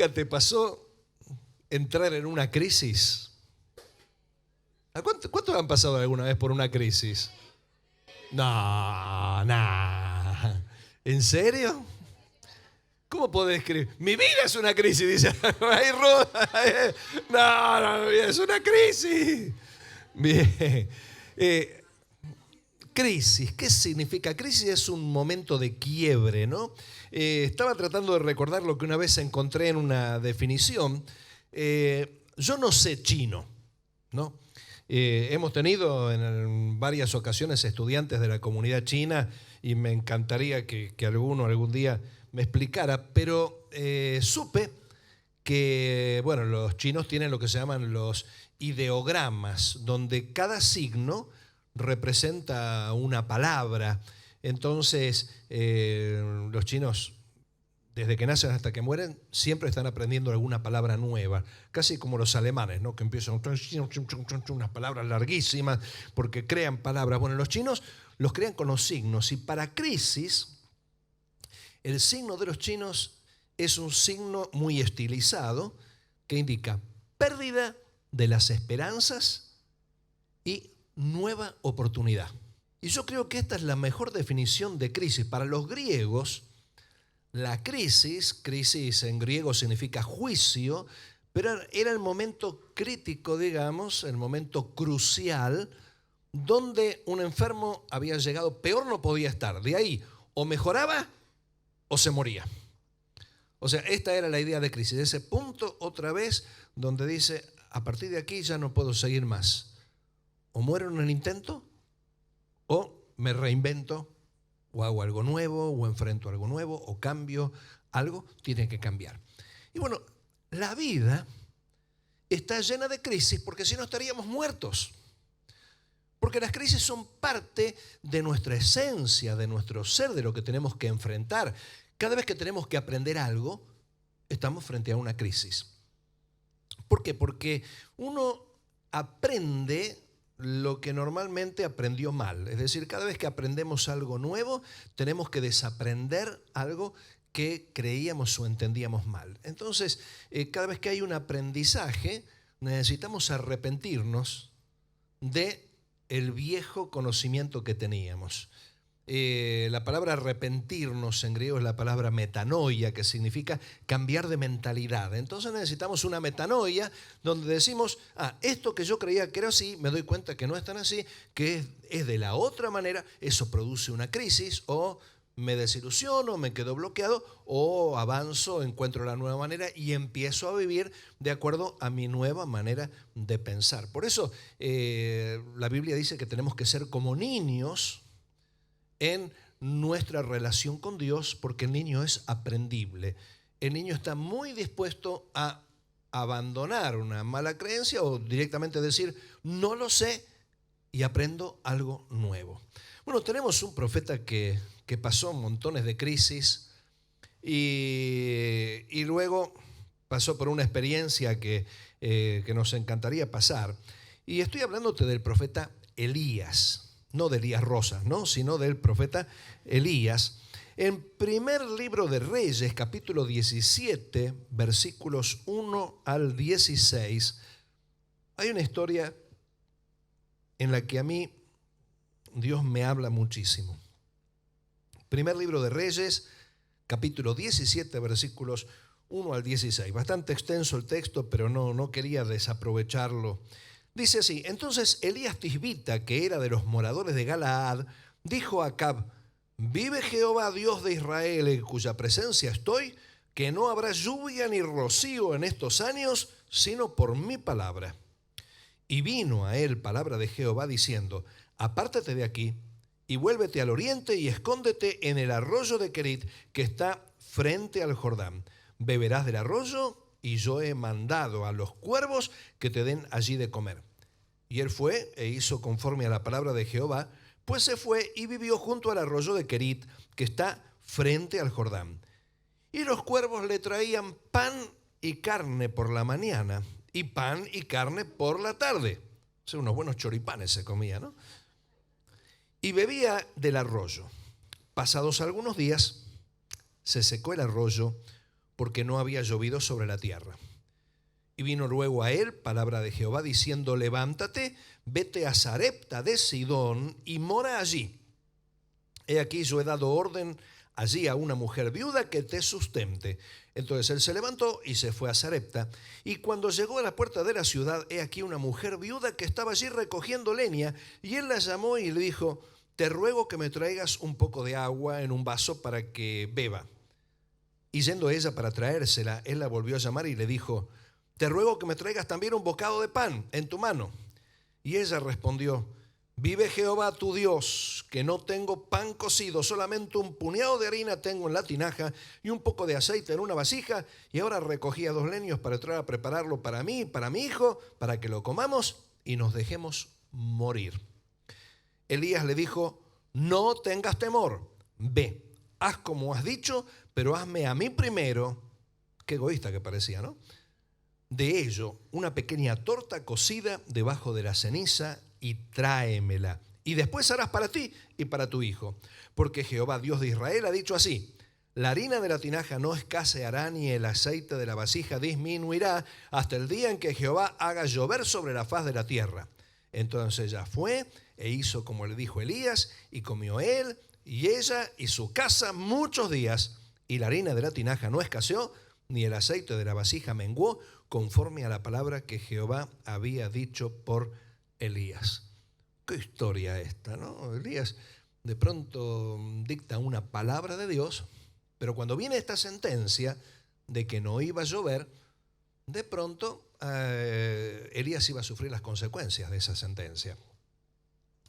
¿Nunca te pasó entrar en una crisis? ¿Cuántos han pasado alguna vez por una crisis? No. ¿En serio? ¿Cómo podés escribir? Mi vida es una crisis, dice. Ahí Ruda. No, es una crisis. Bien. Crisis, ¿qué significa? Crisis es un momento de quiebre, ¿no? Estaba tratando de recordar lo que una vez encontré en una definición. Yo no sé chino, ¿no? Hemos tenido en varias ocasiones estudiantes de la comunidad china y me encantaría que alguno algún día me explicara, pero supe que, bueno, los chinos tienen lo que se llaman los ideogramas, donde cada signo representa una palabra. Entonces, los chinos, desde que nacen hasta que mueren, siempre están aprendiendo alguna palabra nueva, casi como los alemanes, ¿no? Que empiezan unas palabras larguísimas porque crean palabras. Bueno, los chinos los crean con los signos, y para crisis, el signo de los chinos es un signo muy estilizado que indica pérdida de las esperanzas y nueva oportunidad. Y yo creo que esta es la mejor definición de crisis. Para los griegos, la crisis en griego significa juicio, pero era el momento crítico, digamos, el momento crucial, donde un enfermo había llegado, peor no podía estar. De ahí, o mejoraba o se moría. O sea, esta era la idea de crisis, de ese punto otra vez donde dice, a partir de aquí ya no puedo seguir más. O muero en el intento, o me reinvento, o hago algo nuevo, o enfrento algo nuevo, o cambio algo, tiene que cambiar. Y bueno, la vida está llena de crisis porque si no estaríamos muertos. Porque las crisis son parte de nuestra esencia, de nuestro ser, de lo que tenemos que enfrentar. Cada vez que tenemos que aprender algo, estamos frente a una crisis. ¿Por qué? Porque uno aprende lo que normalmente aprendió mal. Es decir, cada vez que aprendemos algo nuevo, tenemos que desaprender algo que creíamos o entendíamos mal. Entonces, cada vez que hay un aprendizaje, necesitamos arrepentirnos del viejo conocimiento que teníamos. La palabra arrepentirnos en griego es la palabra metanoia, que significa cambiar de mentalidad. Entonces necesitamos una metanoia donde decimos, esto que yo creía que era así, me doy cuenta que no es tan así, que es de la otra manera. Eso produce una crisis, o me desilusiono, me quedo bloqueado, o avanzo, encuentro la nueva manera y empiezo a vivir de acuerdo a mi nueva manera de pensar. Por eso la Biblia dice que tenemos que ser como niños en nuestra relación con Dios, porque el niño es aprendible. El niño está muy dispuesto a abandonar una mala creencia o directamente decir, no lo sé, y aprendo algo nuevo. Bueno, tenemos un profeta que pasó montones de crisis y luego pasó por una experiencia que nos encantaría pasar. Y estoy hablándote del profeta Elías. No de Elías Rosas, ¿no? Sino del profeta Elías. En primer libro de Reyes, capítulo 17, versículos 1 al 16, hay una historia en la que a mí Dios me habla muchísimo. Primer libro de Reyes, capítulo 17, versículos 1 al 16. Bastante extenso el texto, pero no quería desaprovecharlo. Dice así: entonces Elías Tisbita, que era de los moradores de Galaad, dijo a Acab: vive Jehová Dios de Israel, en cuya presencia estoy, que no habrá lluvia ni rocío en estos años, sino por mi palabra. Y vino a él palabra de Jehová diciendo: apártate de aquí y vuélvete al oriente y escóndete en el arroyo de Querit, que está frente al Jordán. Beberás del arroyo, y yo he mandado a los cuervos que te den allí de comer. Y él fue e hizo conforme a la palabra de Jehová, pues se fue y vivió junto al arroyo de Querit, que está frente al Jordán. Y los cuervos le traían pan y carne por la mañana, y pan y carne por la tarde. O sea, unos buenos choripanes se comía, ¿no? Y bebía del arroyo. Pasados algunos días, se secó el arroyo, porque no había llovido sobre la tierra. Y vino luego a él palabra de Jehová diciendo: levántate, vete a Sarepta de Sidón y mora allí. He aquí yo he dado orden allí a una mujer viuda que te sustente. Entonces él se levantó y se fue a Sarepta. Y cuando llegó a la puerta de la ciudad, he aquí una mujer viuda que estaba allí recogiendo leña. Y él la llamó y le dijo: te ruego que me traigas un poco de agua en un vaso para que beba. Y yendo ella para traérsela, él la volvió a llamar y le dijo: te ruego que me traigas también un bocado de pan en tu mano. Y ella respondió: vive Jehová tu Dios, que no tengo pan cocido, solamente un puñado de harina tengo en la tinaja y un poco de aceite en una vasija, y ahora recogía 2 leños para entrar a prepararlo para mí y para mi hijo, para que lo comamos y nos dejemos morir. Elías le dijo: no tengas temor, ve, haz como has dicho, pero hazme a mí primero. Qué egoísta que parecía, ¿no? De ello, una pequeña torta cocida debajo de la ceniza y tráemela. Y después harás para ti y para tu hijo. Porque Jehová, Dios de Israel, ha dicho así: la harina de la tinaja no escaseará, ni el aceite de la vasija disminuirá, hasta el día en que Jehová haga llover sobre la faz de la tierra. Entonces ella fue e hizo como le dijo Elías, y comió él y ella y su casa muchos días. Y la harina de la tinaja no escaseó, ni el aceite de la vasija menguó, conforme a la palabra que Jehová había dicho por Elías. Qué historia esta, ¿no? Elías de pronto dicta una palabra de Dios, pero cuando viene esta sentencia de que no iba a llover, de pronto Elías iba a sufrir las consecuencias de esa sentencia.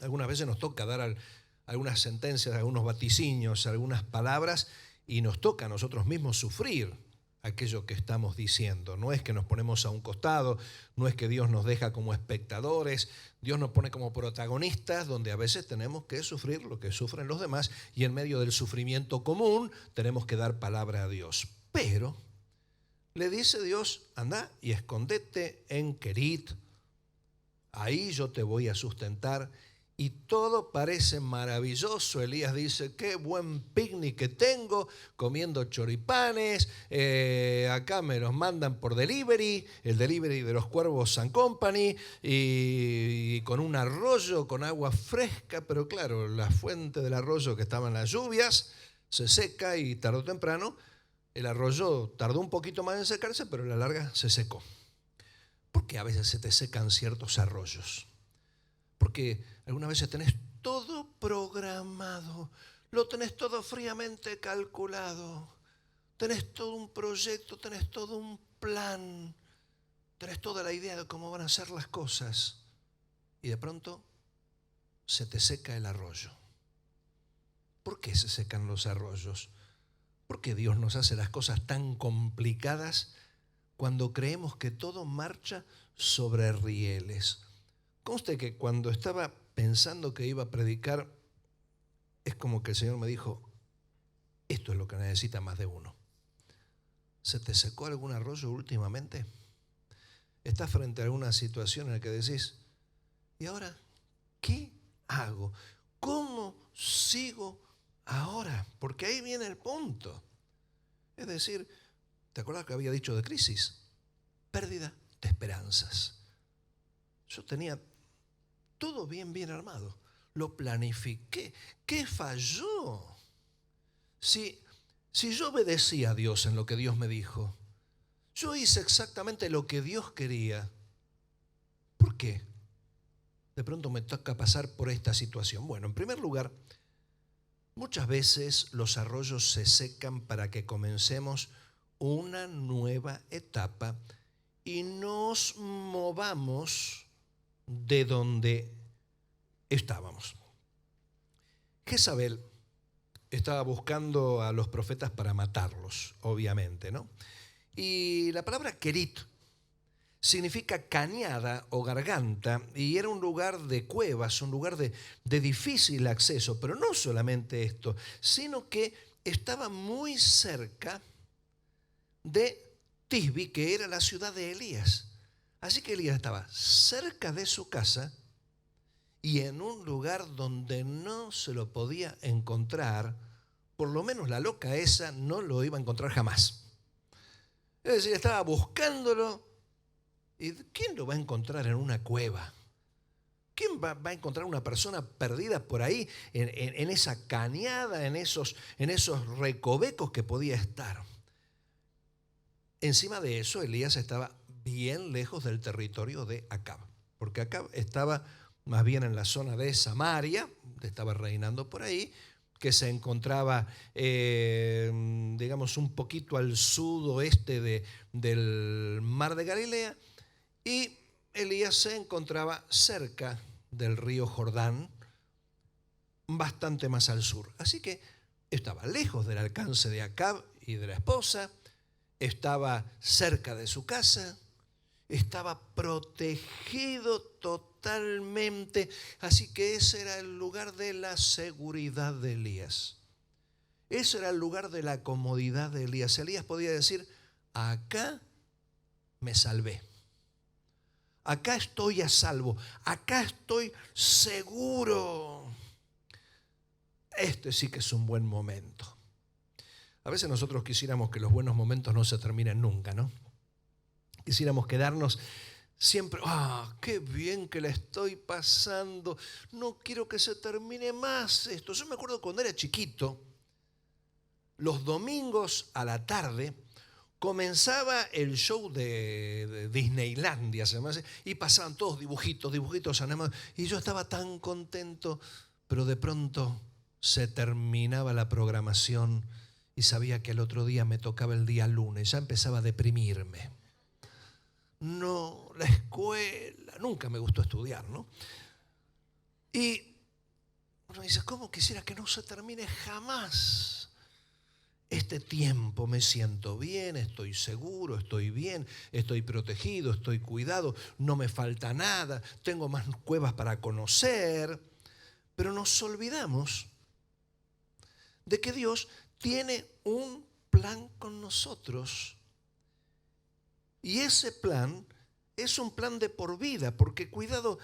Algunas veces nos toca dar algunas sentencias, algunos vaticinios, algunas palabras, y nos toca a nosotros mismos sufrir aquello que estamos diciendo. No es que nos ponemos a un costado, no es que Dios nos deja como espectadores, Dios nos pone como protagonistas, donde a veces tenemos que sufrir lo que sufren los demás, y en medio del sufrimiento común tenemos que dar palabra a Dios. Pero le dice Dios: anda y escondete en Querit, ahí yo te voy a sustentar. Y todo parece maravilloso. Elías dice: qué buen picnic que tengo, comiendo choripanes, acá me los mandan por delivery, el delivery de los Cuervos and Company, y con un arroyo con agua fresca, pero claro, la fuente del arroyo que estaba en las lluvias se seca, y tarde o temprano el arroyo tardó un poquito más en secarse, pero a la larga se secó. ¿Por qué a veces se te secan ciertos arroyos? Porque algunas veces tenés todo programado, lo tenés todo fríamente calculado, tenés todo un proyecto, tenés todo un plan, tenés toda la idea de cómo van a ser las cosas, y de pronto se te seca el arroyo. ¿Por qué se secan los arroyos? ¿Por qué Dios nos hace las cosas tan complicadas cuando creemos que todo marcha sobre rieles? Conste que cuando estaba pensando que iba a predicar, es como que el Señor me dijo: esto es lo que necesita más de uno. ¿Se te secó algún arroyo últimamente? ¿Estás frente a alguna situación en la que decís: ¿y ahora qué hago? ¿Cómo sigo ahora? Porque ahí viene el punto. Es decir, ¿te acuerdas que había dicho de crisis? Pérdida de esperanzas. Yo tenía todo bien armado. Lo planifiqué. ¿Qué falló? Si yo obedecí a Dios en lo que Dios me dijo, yo hice exactamente lo que Dios quería, ¿por qué de pronto me toca pasar por esta situación? Bueno, en primer lugar, muchas veces los arroyos se secan para que comencemos una nueva etapa y nos movamos de donde estábamos. Jezabel estaba buscando a los profetas para matarlos, obviamente, ¿no? Y la palabra Querit significa cañada o garganta, y era un lugar de cuevas, un lugar de difícil acceso. Pero no solamente esto, sino que estaba muy cerca de Tisbi, que era la ciudad de Elías. Así que Elías estaba cerca de su casa y en un lugar donde no se lo podía encontrar. Por lo menos la loca esa no lo iba a encontrar jamás. Es decir, estaba buscándolo. ¿Y quién lo va a encontrar en una cueva? ¿Quién va a encontrar una persona perdida por ahí en esa cañada, en esos recovecos que podía estar? Encima de eso, Elías estaba bien lejos del territorio de Acab, porque Acab estaba más bien en la zona de Samaria, estaba reinando por ahí, que se encontraba, digamos, un poquito al sudoeste del mar de Galilea, y Elías se encontraba cerca del río Jordán, bastante más al sur. Así que estaba lejos del alcance de Acab y de la esposa, estaba cerca de su casa, estaba protegido totalmente. Así que ese era el lugar de la seguridad de Elías. Ese era el lugar de la comodidad de Elías. Elías podía decir, acá me salvé. Acá estoy a salvo, acá estoy seguro. Este sí que es un buen momento. A veces nosotros quisiéramos que los buenos momentos no se terminen nunca, ¿no? Quisiéramos quedarnos siempre, qué bien que la estoy pasando, no quiero que se termine más esto. Yo me acuerdo cuando era chiquito, los domingos a la tarde, comenzaba el show de Disneylandia, se llama así, y pasaban todos dibujitos animados, y yo estaba tan contento, pero de pronto se terminaba la programación y sabía que el otro día me tocaba el día lunes, ya empezaba a deprimirme. No, la escuela, nunca me gustó estudiar, ¿no? Y uno dice, ¿cómo quisiera que no se termine jamás este tiempo? Me siento bien, estoy seguro, estoy bien, estoy protegido, estoy cuidado, no me falta nada, tengo más cuevas para conocer. Pero nos olvidamos de que Dios tiene un plan con nosotros. Y ese plan es un plan de por vida, porque cuidado,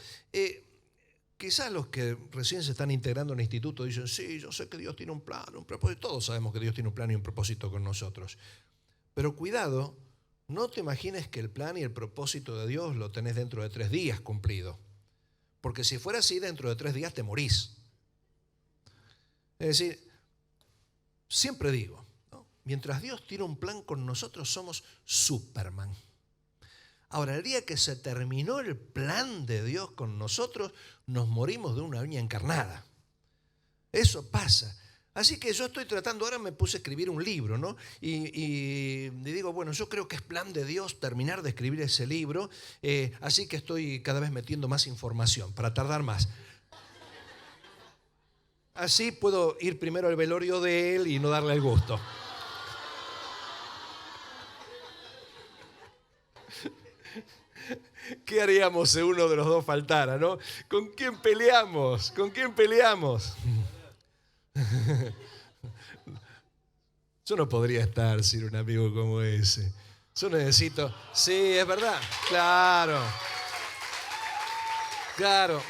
quizás los que recién se están integrando en el instituto dicen, sí, yo sé que Dios tiene un plan, un propósito. Todos sabemos que Dios tiene un plan y un propósito con nosotros. Pero cuidado, no te imagines que el plan y el propósito de Dios lo tenés dentro de 3 días cumplido. Porque si fuera así, dentro de 3 días te morís. Es decir, siempre digo, ¿no? Mientras Dios tiene un plan con nosotros, somos Superman. Ahora, el día que se terminó el plan de Dios con nosotros, nos morimos de una uña encarnada. Eso pasa. Así que yo estoy tratando, ahora me puse a escribir un libro, ¿no? Y digo, bueno, yo creo que es plan de Dios terminar de escribir ese libro, así que estoy cada vez metiendo más información para tardar más. Así puedo ir primero al velorio de él y no darle el gusto. ¿Qué haríamos si uno de los dos faltara, no? ¿Con quién peleamos? ¿Con quién peleamos? Yo no podría estar sin un amigo como ese. Yo necesito... Sí, es verdad. Claro. Claro.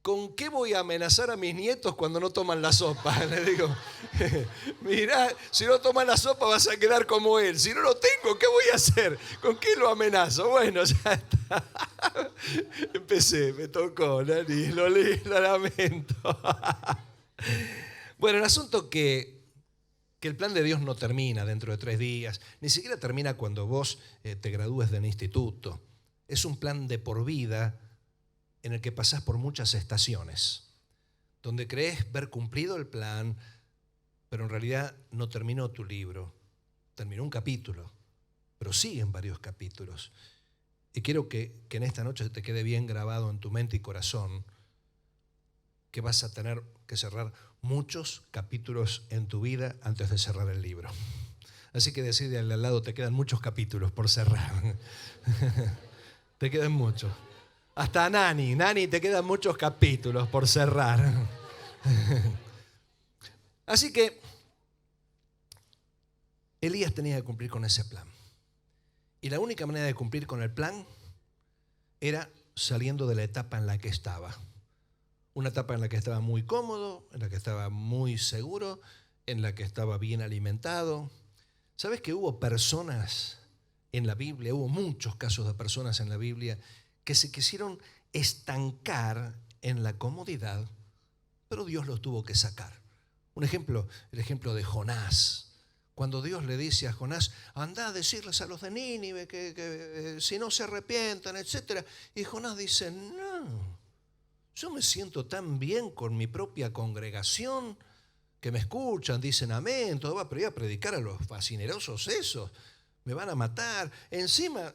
¿Con qué voy a amenazar a mis nietos cuando no toman la sopa? Le digo, mirá, si no toman la sopa vas a quedar como él. Si no lo tengo, ¿qué voy a hacer? ¿Con qué lo amenazo? Bueno, ya está. Empecé, me tocó, Nani, lo lamento. Bueno, el asunto que el plan de Dios no termina dentro de 3 días, ni siquiera termina cuando vos te gradúes del instituto. Es un plan de por vida en el que pasás por muchas estaciones, donde crees ver cumplido el plan, pero en realidad no terminó tu libro, terminó un capítulo, pero siguen varios capítulos. Y quiero que en esta noche te quede bien grabado en tu mente y corazón que vas a tener que cerrar muchos capítulos en tu vida antes de cerrar el libro. Así que decide al lado, te quedan muchos capítulos por cerrar. Te quedan muchos. Hasta Nani, te quedan muchos capítulos por cerrar. Así que Elías tenía que cumplir con ese plan. Y la única manera de cumplir con el plan era saliendo de la etapa en la que estaba. Una etapa en la que estaba muy cómodo, en la que estaba muy seguro, en la que estaba bien alimentado. ¿Sabes que hubo personas en la Biblia, hubo muchos casos de personas en la Biblia que se quisieron estancar en la comodidad, pero Dios los tuvo que sacar? Un ejemplo, el ejemplo de Jonás. Cuando Dios le dice a Jonás, anda a decirles a los de Nínive que si no se arrepientan, etc. Y Jonás dice, no, yo me siento tan bien con mi propia congregación que me escuchan, dicen amén, todo va, pero voy a predicar a los fascinerosos esos, me van a matar. Encima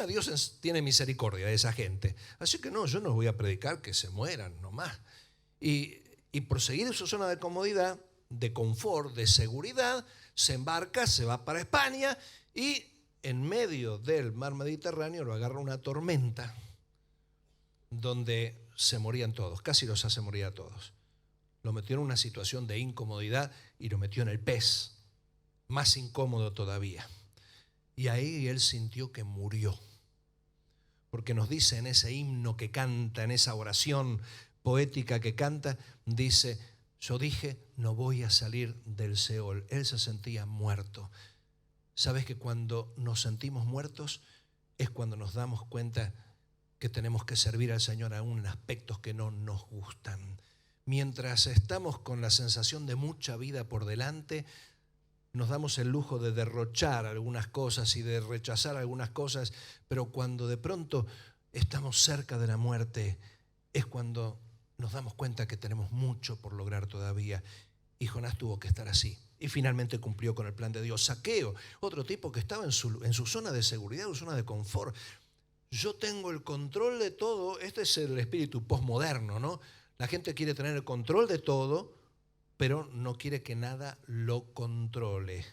Dios tiene misericordia de esa gente. Así que no, yo no voy a predicar que se mueran nomás. Y por seguir en su zona de comodidad, de confort, de seguridad, se embarca, se va para España y en medio del mar Mediterráneo lo agarra una tormenta donde se morían todos, casi los hace morir a todos. Lo metió en una situación de incomodidad y lo metió en el pez, más incómodo todavía. Y ahí él sintió que murió. Porque nos dice en ese himno que canta, en esa oración poética que canta, dice, yo dije, no voy a salir del Seol. Él se sentía muerto. ¿Sabes que cuando nos sentimos muertos es cuando nos damos cuenta que tenemos que servir al Señor aún en aspectos que no nos gustan? Mientras estamos con la sensación de mucha vida por delante, nos damos el lujo de derrochar algunas cosas y de rechazar algunas cosas, pero cuando de pronto estamos cerca de la muerte, es cuando nos damos cuenta que tenemos mucho por lograr todavía. Y Jonás tuvo que estar así. Y finalmente cumplió con el plan de Dios. Zaqueo, otro tipo que estaba en su zona de seguridad, en su zona de confort. Yo tengo el control de todo. Este es el espíritu posmoderno, ¿no? La gente quiere tener el control de todo, pero no quiere que nada lo controle.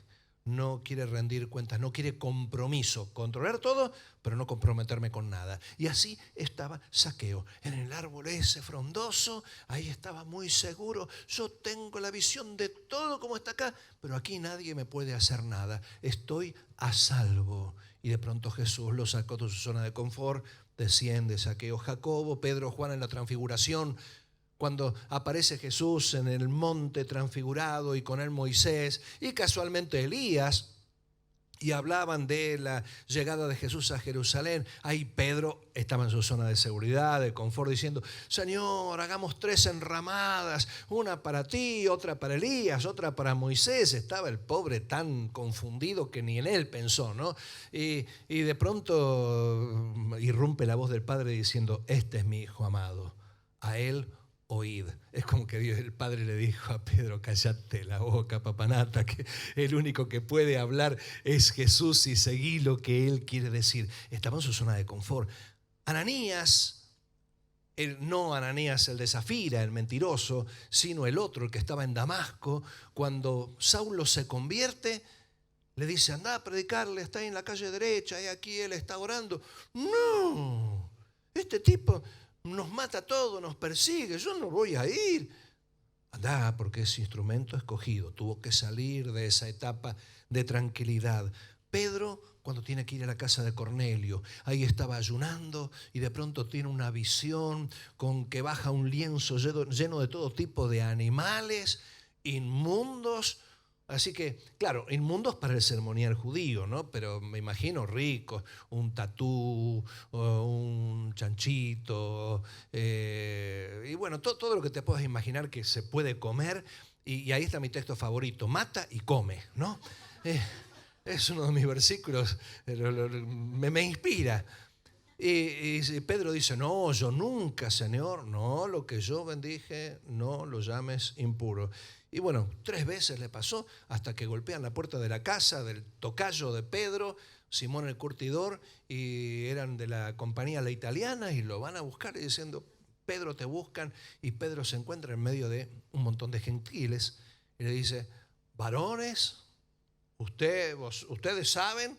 No quiere rendir cuentas, no quiere compromiso. Controlar todo, pero no comprometerme con nada. Y así estaba Zaqueo, en el árbol ese frondoso, ahí estaba muy seguro. Yo tengo la visión de todo como está acá, pero aquí nadie me puede hacer nada. Estoy a salvo. Y de pronto Jesús lo sacó de su zona de confort, desciende Zaqueo. Jacobo, Pedro, Juan en la transfiguración, cuando aparece Jesús en el monte transfigurado y con él Moisés y casualmente Elías, y hablaban de la llegada de Jesús a Jerusalén, ahí Pedro estaba en su zona de seguridad, de confort, diciendo, Señor, hagamos 3 enramadas, una para ti, otra para Elías, otra para Moisés. Estaba el pobre tan confundido que ni en él pensó, ¿no? Y de pronto irrumpe la voz del Padre diciendo, este es mi Hijo amado, a él oíd. Es como que Dios, el Padre le dijo a Pedro, cállate la boca, papanata, que el único que puede hablar es Jesús y seguí lo que Él quiere decir. Estaba en su zona de confort. Ananías, no Ananías el de Zafira, el mentiroso, sino el otro, el que estaba en Damasco, cuando Saulo se convierte, le dice, anda a predicarle, está ahí en la calle derecha, y aquí él está orando. No, este tipo nos mata a todos, nos persigue, yo no voy a ir. Andá, porque es instrumento escogido. Tuvo que salir de esa etapa de tranquilidad. Pedro, cuando tiene que ir a la casa de Cornelio, ahí estaba ayunando y de pronto tiene una visión con que baja un lienzo lleno de todo tipo de animales inmundos. Así que, claro, inmundos para el ceremonial judío, ¿no? Pero me imagino ricos, un tatú, un chanchito, y bueno, todo lo que te puedas imaginar que se puede comer. Y ahí está mi texto favorito, mata y come, ¿no? Es uno de mis versículos, me inspira. Y Pedro dice, no, yo nunca, Señor, no, lo que yo bendije, no lo llames impuro. Y bueno, 3 veces le pasó hasta que golpean la puerta de la casa del tocayo de Pedro, Simón el curtidor, y eran de la compañía La Italiana, y lo van a buscar y diciendo, Pedro, te buscan. Y Pedro se encuentra en medio de un montón de gentiles y le dice, varones, ustedes saben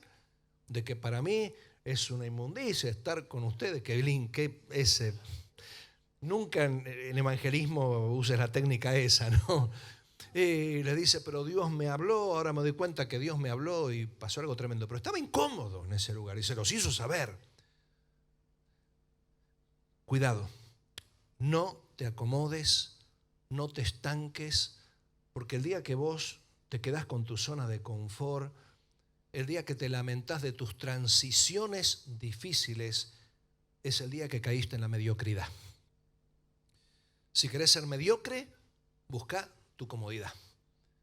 de que para mí es una inmundicia estar con ustedes, nunca en evangelismo uses la técnica esa, ¿no? Y le dice, pero Dios me habló, ahora me doy cuenta que Dios me habló y pasó algo tremendo. Pero estaba incómodo en ese lugar y se los hizo saber. Cuidado, no te acomodes, no te estanques, porque el día que vos te quedás con tu zona de confort, el día que te lamentás de tus transiciones difíciles, es el día que caíste en la mediocridad. Si querés ser mediocre, busca tu comodidad.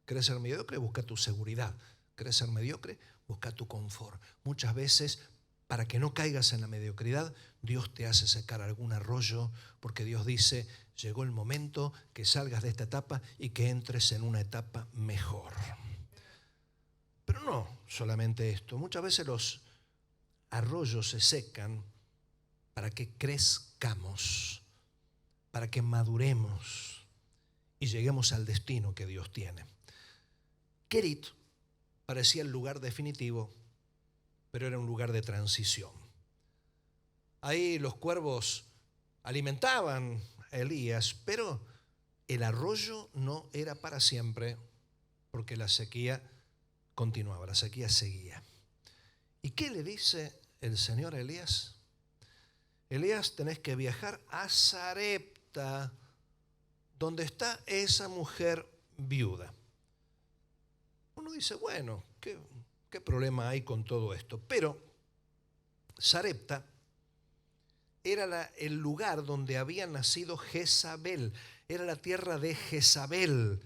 ¿Querés ser mediocre? Busca tu seguridad. ¿Querés ser mediocre? Busca tu confort. Muchas veces, para que no caigas en la mediocridad, Dios te hace secar algún arroyo, porque Dios dice, llegó el momento que salgas de esta etapa y que entres en una etapa mejor. Pero no solamente esto. Muchas veces los arroyos se secan para que crezcamos, para que maduremos y lleguemos al destino que Dios tiene. Kerit parecía el lugar definitivo, pero era un lugar de transición. Ahí los cuervos alimentaban a Elías, pero el arroyo no era para siempre, porque la sequía continuaba, la sequía seguía. ¿Y qué le dice el Señor a Elías? Elías, tenés que viajar a Sarepta, donde está esa mujer viuda. Uno dice, bueno, ¿qué problema hay con todo esto? Pero Sarepta era el lugar donde había nacido Jezabel. Era la tierra de Jezabel,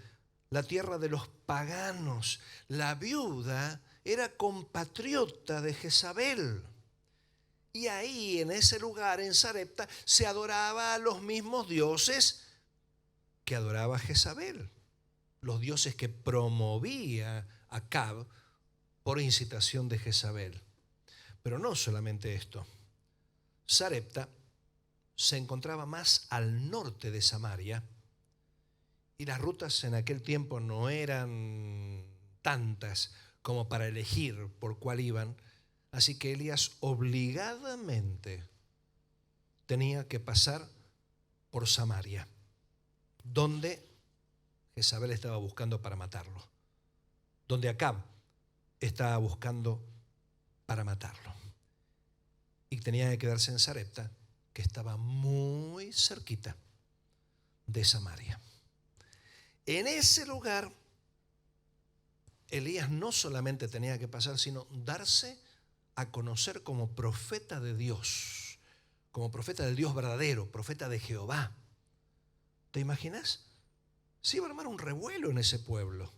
la tierra de los paganos. La viuda era compatriota de Jezabel. Y ahí, en ese lugar, en Sarepta, se adoraba a los mismos dioses que adoraba Jezabel. Los dioses que promovía Acab por incitación de Jezabel. Pero no solamente esto. Sarepta se encontraba más al norte de Samaria y las rutas en aquel tiempo no eran tantas como para elegir por cuál iban. Así que Elías obligadamente tenía que pasar por Samaria, donde Jezabel estaba buscando para matarlo, donde Acab estaba buscando para matarlo. Y tenía que quedarse en Sarepta, que estaba muy cerquita de Samaria. En ese lugar, Elías no solamente tenía que pasar, sino darse a conocer como profeta de Dios, como profeta del Dios verdadero, profeta de Jehová. ¿Te imaginas? Se iba a armar un revuelo en ese pueblo.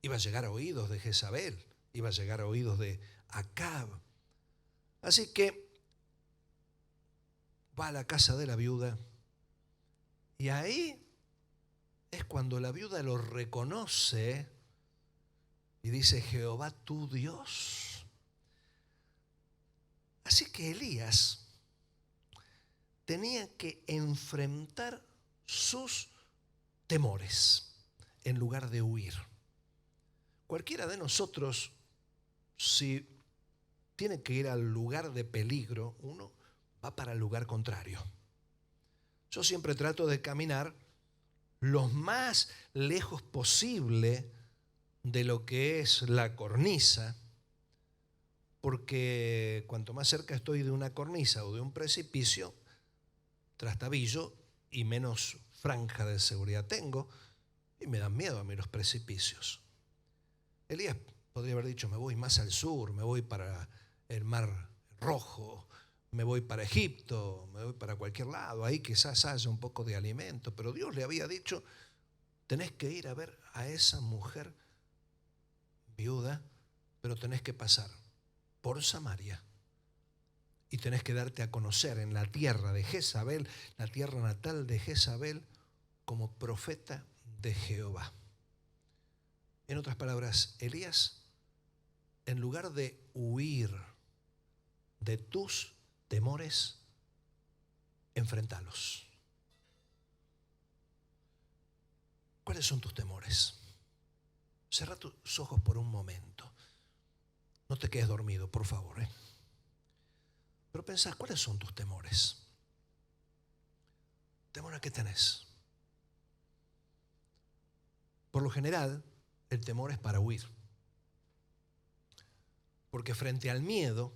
Iba a llegar a oídos de Jezabel, iba a llegar a oídos de Acab. Así que va a la casa de la viuda y ahí es cuando la viuda lo reconoce y dice, Jehová tu Dios. Así que Elías tenía que enfrentar sus temores en lugar de huir. Cualquiera de nosotros, si tiene que ir al lugar de peligro, uno va para el lugar contrario. Yo siempre trato de caminar lo más lejos posible de lo que es la cornisa, porque cuanto más cerca estoy de una cornisa o de un precipicio, trastabillo y menos franja de seguridad tengo, y me dan miedo a mí los precipicios. Elías podría haber dicho, me voy más al sur, me voy para el Mar Rojo, me voy para Egipto, me voy para cualquier lado, ahí quizás haya un poco de alimento, pero Dios le había dicho, tenés que ir a ver a esa mujer viuda, pero tenés que pasar por Samaria y tenés que darte a conocer en la tierra de Jezabel, la tierra natal de Jezabel, como profeta de Jehová. En otras palabras, Elías, en lugar de huir de tus temores, enfréntalos. ¿Cuáles son tus temores? Cerra tus ojos por un momento. No te quedes dormido, por favor. Pero pensá, ¿cuáles son tus temores? ¿Temor a qué tenés? Por lo general, el temor es para huir. Porque frente al miedo,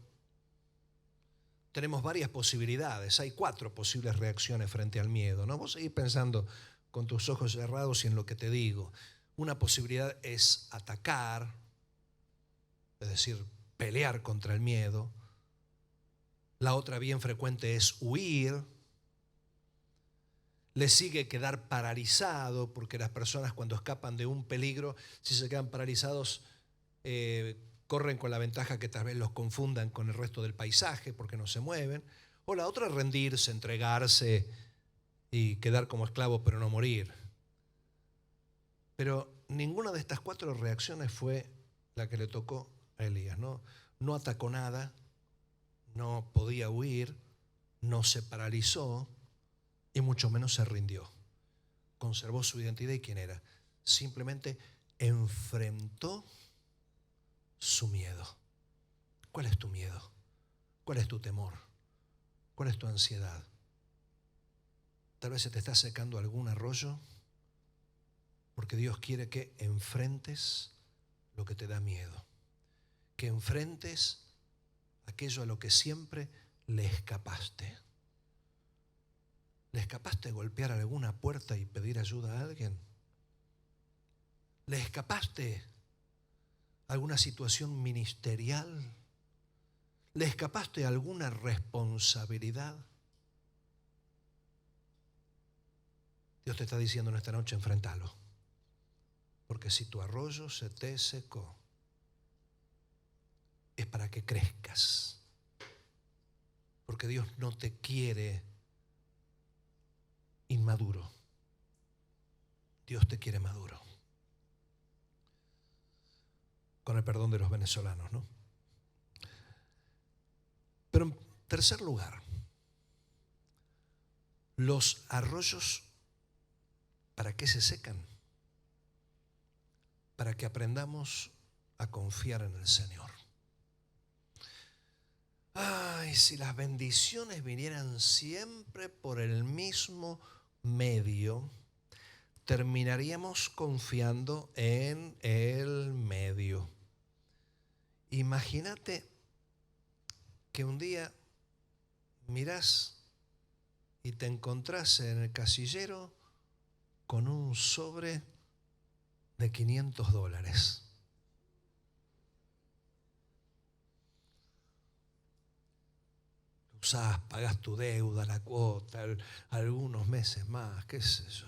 tenemos varias posibilidades. Hay 4 posibles reacciones frente al miedo, ¿no? Vos seguís pensando con tus ojos cerrados y en lo que te digo. Una posibilidad es atacar, es decir, pelear contra el miedo. La otra bien frecuente es huir. Le sigue quedar paralizado, porque las personas cuando escapan de un peligro, si se quedan paralizados, corren con la ventaja que tal vez los confundan con el resto del paisaje porque no se mueven. O la otra, rendirse, entregarse y quedar como esclavo pero no morir. Pero ninguna de estas 4 reacciones fue la que le tocó a Elías, ¿no? No atacó nada, no podía huir, no se paralizó y mucho menos se rindió. Conservó su identidad y quién era. Simplemente enfrentó su miedo. ¿Cuál es tu miedo? ¿Cuál es tu temor? ¿Cuál es tu ansiedad? Tal vez se te está secando algún arroyo, porque Dios quiere que enfrentes lo que te da miedo, que enfrentes aquello a lo que siempre le escapaste. ¿Le escapaste a golpear alguna puerta y pedir ayuda a alguien? ¿Le escapaste a alguna situación ministerial? ¿Le escapaste a alguna responsabilidad? Dios te está diciendo en esta noche, enfréntalo. Porque si tu arroyo se te secó, es para que crezcas. Porque Dios no te quiere inmaduro. Dios te quiere maduro. Con el perdón de los venezolanos, ¿no? Pero en tercer lugar, los arroyos, ¿para qué se secan? Para que aprendamos a confiar en el Señor. Ay, si las bendiciones vinieran siempre por el mismo medio, terminaríamos confiando en el medio. Imagínate que un día mirás y te encontrás en el casillero con un sobre de $500. Usás, pagás tu deuda, la cuota, algunos meses más, qué sé yo.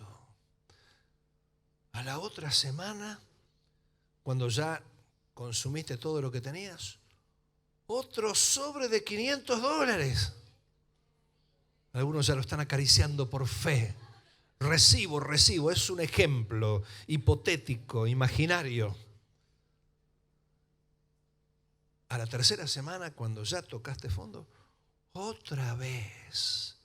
A la otra semana, cuando ya consumiste todo lo que tenías, otro sobre de $500. Algunos ya lo están acariciando por fe. Recibo, es un ejemplo hipotético, imaginario. A la tercera semana, cuando ya tocaste fondo, otra vez.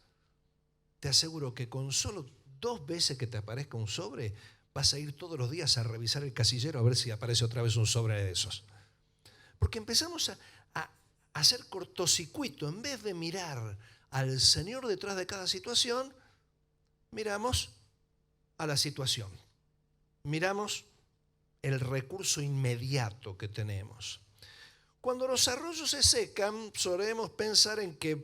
Te aseguro que con solo 2 veces que te aparezca un sobre, vas a ir todos los días a revisar el casillero a ver si aparece otra vez un sobre de esos. Porque empezamos a hacer cortocircuito. En vez de mirar al Señor detrás de cada situación, miramos a la situación. Miramos el recurso inmediato que tenemos. Cuando los arroyos se secan, solemos pensar en que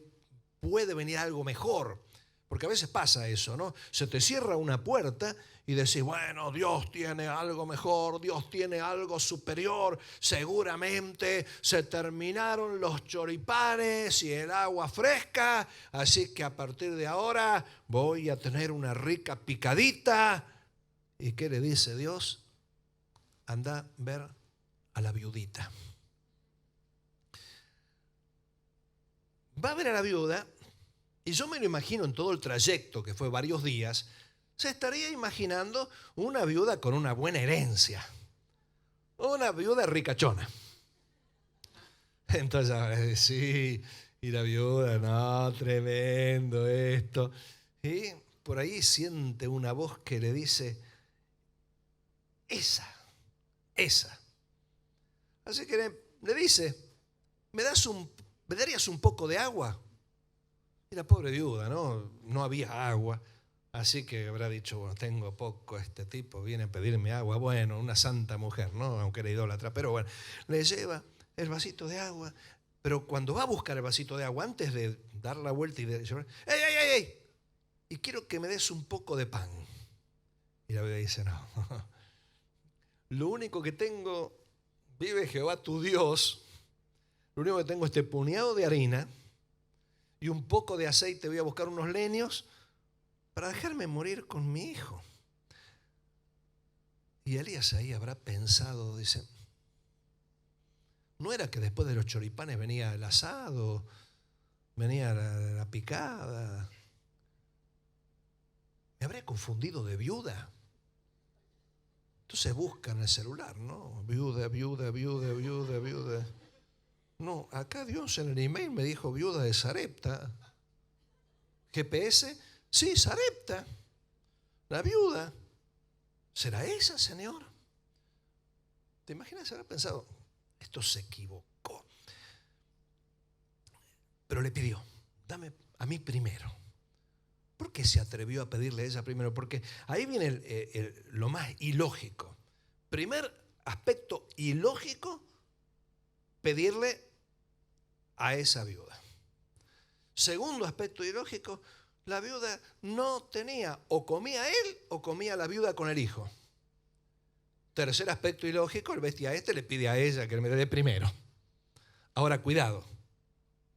puede venir algo mejor. Porque a veces pasa eso, ¿no? Se te cierra una puerta y decís, bueno, Dios tiene algo mejor, Dios tiene algo superior. Seguramente se terminaron los choripanes y el agua fresca, así que a partir de ahora voy a tener una rica picadita. ¿Y qué le dice Dios? Anda a ver a la viudita. Va a ver a la viuda. Y yo me lo imagino en todo el trayecto, que fue varios días, se estaría imaginando una viuda con una buena herencia. Una viuda ricachona. Entonces, sí, y la viuda, no, tremendo esto. Y por ahí siente una voz que le dice, esa. Así que le dice, ¿me darías un poco de agua? Y la pobre viuda, no había agua, así que habrá dicho, bueno, tengo poco, este tipo viene a pedirme agua. Bueno, una santa mujer, ¿no? Aunque era idólatra, pero bueno, le lleva el vasito de agua, pero cuando va a buscar el vasito de agua, antes de dar la vuelta y de llevar, ¡ey! Y quiero que me des un poco de pan. Y la viuda dice, no, lo único que tengo vive Jehová tu Dios, lo único que tengo es este puñado de harina y un poco de aceite. Voy a buscar unos leños para dejarme morir con mi hijo. Y Elías ahí habrá pensado, dice, no era que después de los choripanes venía el asado, venía la picada. Me habré confundido de viuda. Entonces busca en el celular, ¿no? Viuda, viuda, viuda, viuda, viuda. No, acá Dios en el email me dijo viuda de Sarepta. GPS, sí, Sarepta, la viuda. ¿Será esa, Señor? ¿Te imaginas haber pensado? Esto se equivocó. Pero le pidió, dame a mí primero. ¿Por qué se atrevió a pedirle a ella primero? Porque ahí viene lo más ilógico. Primer aspecto ilógico, pedirle a esa viuda. Segundo aspecto ilógico, la viuda no tenía, o comía él o comía la viuda con el hijo. Tercer aspecto ilógico, el bestia le pide a ella que me dé primero. Ahora, cuidado.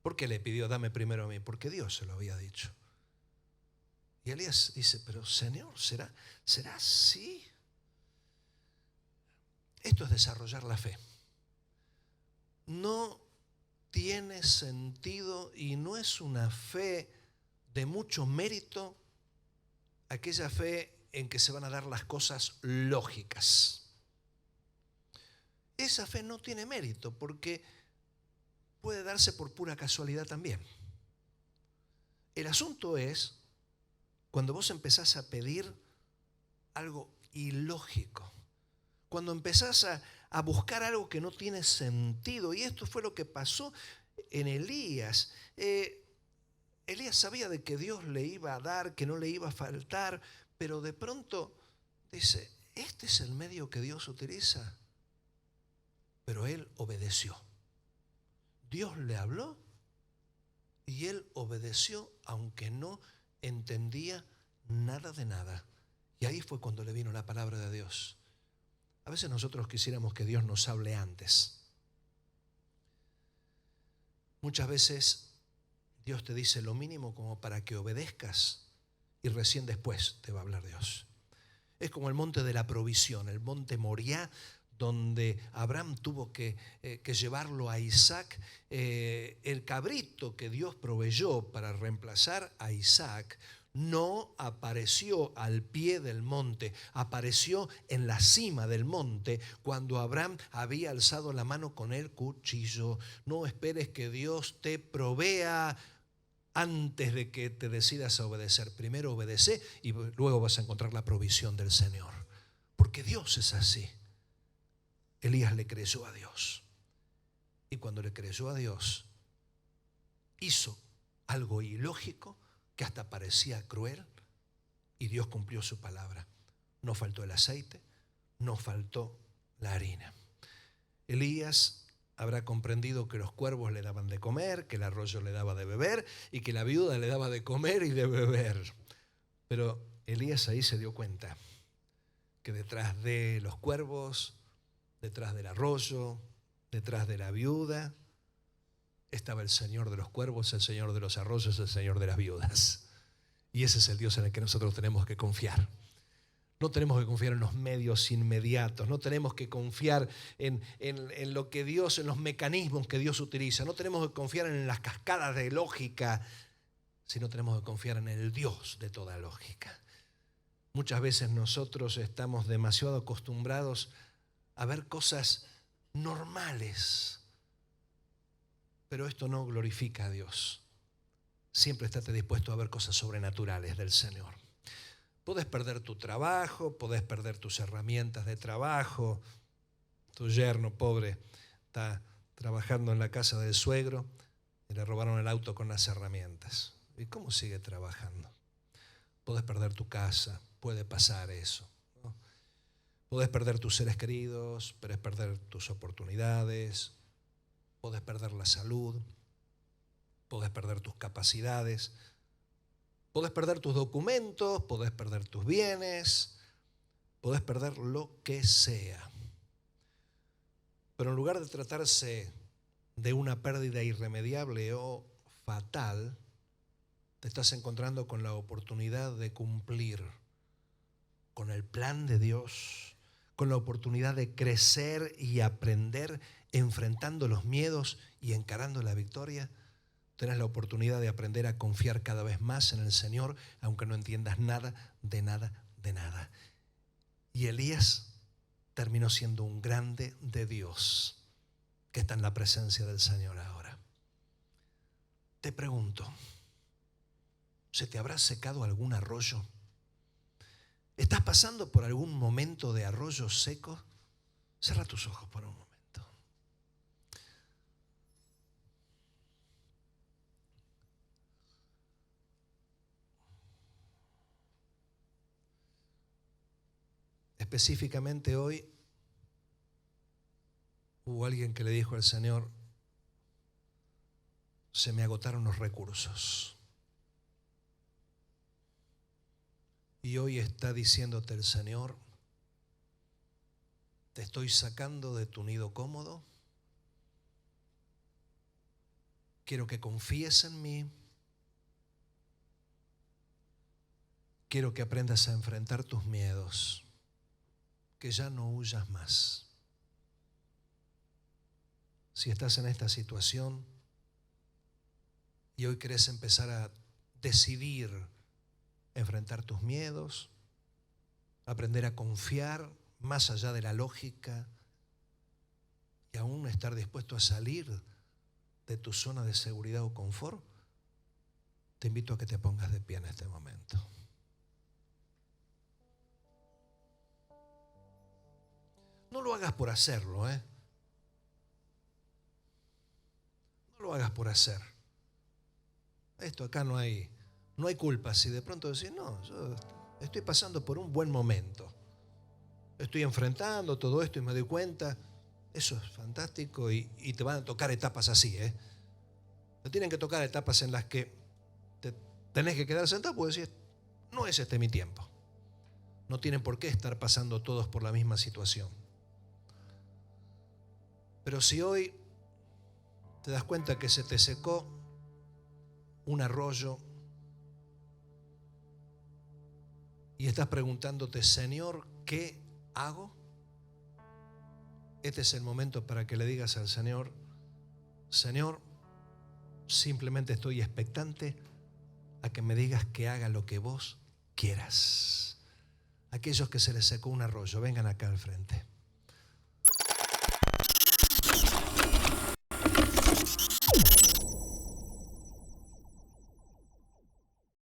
¿Por qué le pidió dame primero a mí? Porque Dios se lo había dicho. Y Elías dice, pero Señor, ¿será así? Esto es desarrollar la fe. No tiene sentido y no es una fe de mucho mérito, aquella fe en que se van a dar las cosas lógicas. Esa fe no tiene mérito porque puede darse por pura casualidad también. El asunto es cuando vos empezás a pedir algo ilógico, cuando empezás a buscar algo que no tiene sentido. Y esto fue lo que pasó en Elías. Elías sabía de que Dios le iba a dar, que no le iba a faltar, pero de pronto dice, este es el medio que Dios utiliza. Pero él obedeció. Dios le habló y él obedeció, aunque no entendía nada de nada. Y ahí fue cuando le vino la palabra de Dios. A veces nosotros quisiéramos que Dios nos hable antes. Muchas veces Dios te dice lo mínimo como para que obedezcas y recién después te va a hablar Dios. Es como el monte de la provisión, el monte Moriah, donde Abraham tuvo que llevarlo a Isaac. El cabrito que Dios proveyó para reemplazar a Isaac no apareció al pie del monte, apareció en la cima del monte cuando Abraham había alzado la mano con el cuchillo. No esperes que Dios te provea antes de que te decidas a obedecer. Primero obedece y luego vas a encontrar la provisión del Señor. Porque Dios es así. Elías le creyó a Dios. Y cuando le creyó a Dios, hizo algo ilógico que hasta parecía cruel, y Dios cumplió su palabra. No faltó el aceite, no faltó la harina. Elías habrá comprendido que los cuervos le daban de comer, que el arroyo le daba de beber y que la viuda le daba de comer y de beber. Pero Elías ahí se dio cuenta que detrás de los cuervos, detrás del arroyo, detrás de la viuda, estaba el Señor de los cuervos, el Señor de los arroyos, el Señor de las viudas. Y ese es el Dios en el que nosotros tenemos que confiar. No tenemos que confiar en los medios inmediatos, no tenemos que confiar en lo que Dios, en los mecanismos que Dios utiliza, no tenemos que confiar en las cascadas de lógica, sino tenemos que confiar en el Dios de toda lógica. Muchas veces nosotros estamos demasiado acostumbrados a ver cosas normales, pero esto no glorifica a Dios. Siempre estate dispuesto a ver cosas sobrenaturales del Señor. Podés perder tu trabajo, podés perder tus herramientas de trabajo. Tu yerno pobre está trabajando en la casa del suegro y le robaron el auto con las herramientas. ¿Y cómo sigue trabajando? Podés perder tu casa, puede pasar eso, ¿no? Podés perder tus seres queridos, podés perder tus oportunidades, podés perder la salud, podés perder tus capacidades, podés perder tus documentos, podés perder tus bienes, podés perder lo que sea. Pero en lugar de tratarse de una pérdida irremediable o fatal, te estás encontrando con la oportunidad de cumplir con el plan de Dios, con la oportunidad de crecer y aprender enfrentando los miedos y encarando la victoria. Tienes la oportunidad de aprender a confiar cada vez más en el Señor, aunque no entiendas nada, de nada, de nada. Y Elías terminó siendo un grande de Dios que está en la presencia del Señor ahora. Te pregunto, ¿se te habrá secado algún arroyo? ¿Estás pasando por algún momento de arroyo seco? Cierra tus ojos por un momento. Específicamente hoy hubo alguien que le dijo al Señor: se me agotaron los recursos. Y hoy está diciéndote el Señor: te estoy sacando de tu nido cómodo. Quiero que confíes en mí. Quiero que aprendas a enfrentar tus miedos. Que ya no huyas más. Si estás en esta situación y hoy querés empezar a decidir enfrentar tus miedos, aprender a confiar más allá de la lógica y aún estar dispuesto a salir de tu zona de seguridad o confort, te invito a que te pongas de pie en este momento. No lo hagas por hacerlo, No lo hagas por hacer. Esto acá no hay culpa. Si de pronto decís: no, yo estoy pasando por un buen momento, estoy enfrentando todo esto y me doy cuenta, eso es fantástico y te van a tocar etapas así, Te tienen que tocar etapas en las que te tenés que quedar sentado porque decís: no es este mi tiempo. No tienen por qué estar pasando todos por la misma situación. Pero si hoy te das cuenta que se te secó un arroyo y estás preguntándote: Señor, ¿qué hago? Este es el momento para que le digas al Señor: Señor, simplemente estoy expectante a que me digas que haga lo que vos quieras. Aquellos que se les secó un arroyo, vengan acá al frente.